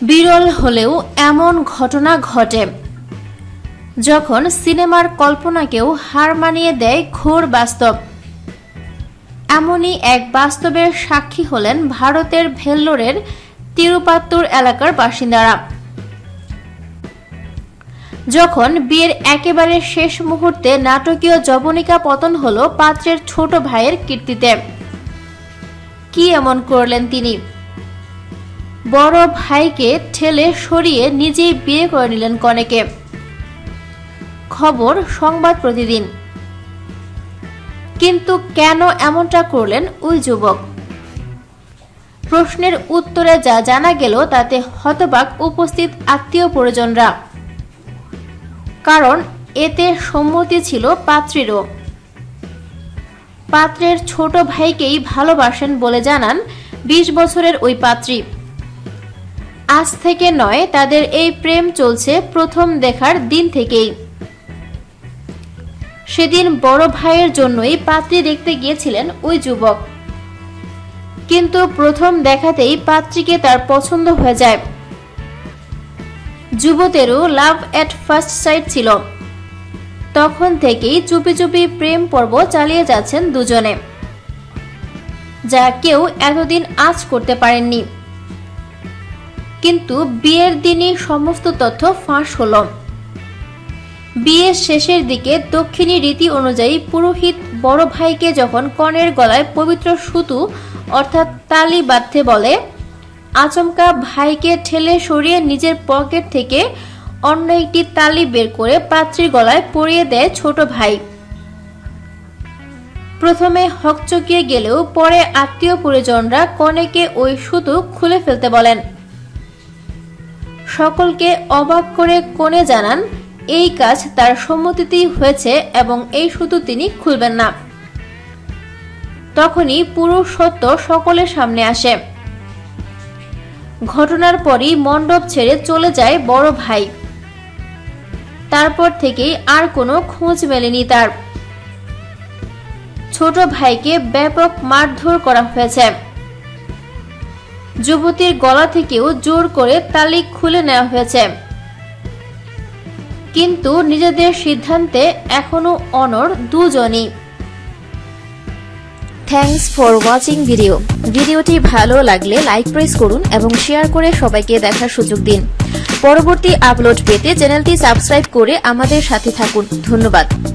বিরল হলেও এমন ঘটনা ঘটে যখন সিনেমার কল্পনাকেও হার মানিয়ে দেয় ঘোর বাস্তব। এমনই এক বাস্তবের সাক্ষী হলেন ভারতের ভেল্লোরের তিরুপাত্তুর এলাকার বাসিন্দারা। যখন বিয়ের একেবারে শেষ মুহূর্তে নাটকীয় যবনিকা পতন হলো পাত্রের ছোট ভাইয়ের কীর্তিতে। কি এমন করলেন তিনি? বড় ভাইকে ঠেলে সরিয়ে নিজেই বিয়ে করে নিলেন কনেকে। খবর সংবাদ প্রতিদিন। কিন্তু কেন এমনটা করলেন ওই যুবক? প্রশ্নের উত্তরে যা জানা গেল তাতে হতবাক উপস্থিত আত্মীয় পরিজনরা। কারণ এতে সম্মতি ছিল পাত্রীরও। পাত্রের ছোট ভাইকেই ভালোবাসেন বলে জানান 20 বছরের ওই পাত্রী। আজ থেকে নয়, তাদের এই প্রেম চলছে প্রথম দেখার দিন থেকেই। সেদিন বড় ভাইয়ের জন্যই পাত্রী দেখতে গিয়েছিলেন ওই যুবক। কিন্তু প্রথম দেখাতেই পাত্রীকে তার পছন্দ হয়ে যায়। যুবতেরও লাভ এট ফার্স্ট সাইট ছিল। তখন থেকেই চুপি চুপি প্রেম পর্ব চালিয়ে যাচ্ছেন দুজনে, যা কেউ এতদিন আঁচ করতে পারেননি। কিন্তু বিয়ের দিনই সমস্ত তথ্য ফাঁস হলো। বিয়ের শেষের দিকে দক্ষিণী রীতি অনুযায়ী পুরোহিত বড় ভাইকে যখন কনের গলায় পবিত্র সুতো অর্থাৎ তালি বাঁধতে বলে, আচমকা ভাইকে ঠেলে সরিয়ে নিজের পকেট থেকে অন্য একটি তালি বের করে পাত্রীর গলায় পরিয়ে দেয় ছোট ভাই। প্রথমে হকচকিয়ে গেলেও পরে আত্মীয় পরিজনরা কনেকে ওই সুতো খুলে ফেলতে বলেন। সকলকে অবাক করে কনে জানান এই কাজ তার সম্মতিতেই হয়েছে এবং এই সুতো তিনি খুলবেন না। তখনই পুরো সত্য সকলের সামনে আসে। ঘটনার পরই মণ্ডপ ছেড়ে চলে যায় বড় ভাই। তারপর থেকেই আর কোনো খোঁজ মেলেনি তার। ছোট ভাইকে ব্যাপক মারধর করা হয়েছে। যুবতীর গলা থেকেও জোর করে তালি খুলে নেওয়া হয়েছে। কিন্তু নিজেদের সিদ্ধান্তে এখনো অনড় দুজনই। Thanks for watching video. ভিডিওটি ভালো লাগলে লাইক প্রেস করুন এবং শেয়ার করে সবাইকে দেখার সুযোগ দিন। পরবর্তী আপলোড পেতে চ্যানেলটি সাবস্ক্রাইব করে আমাদের সাথে থাকুন। ধন্যবাদ।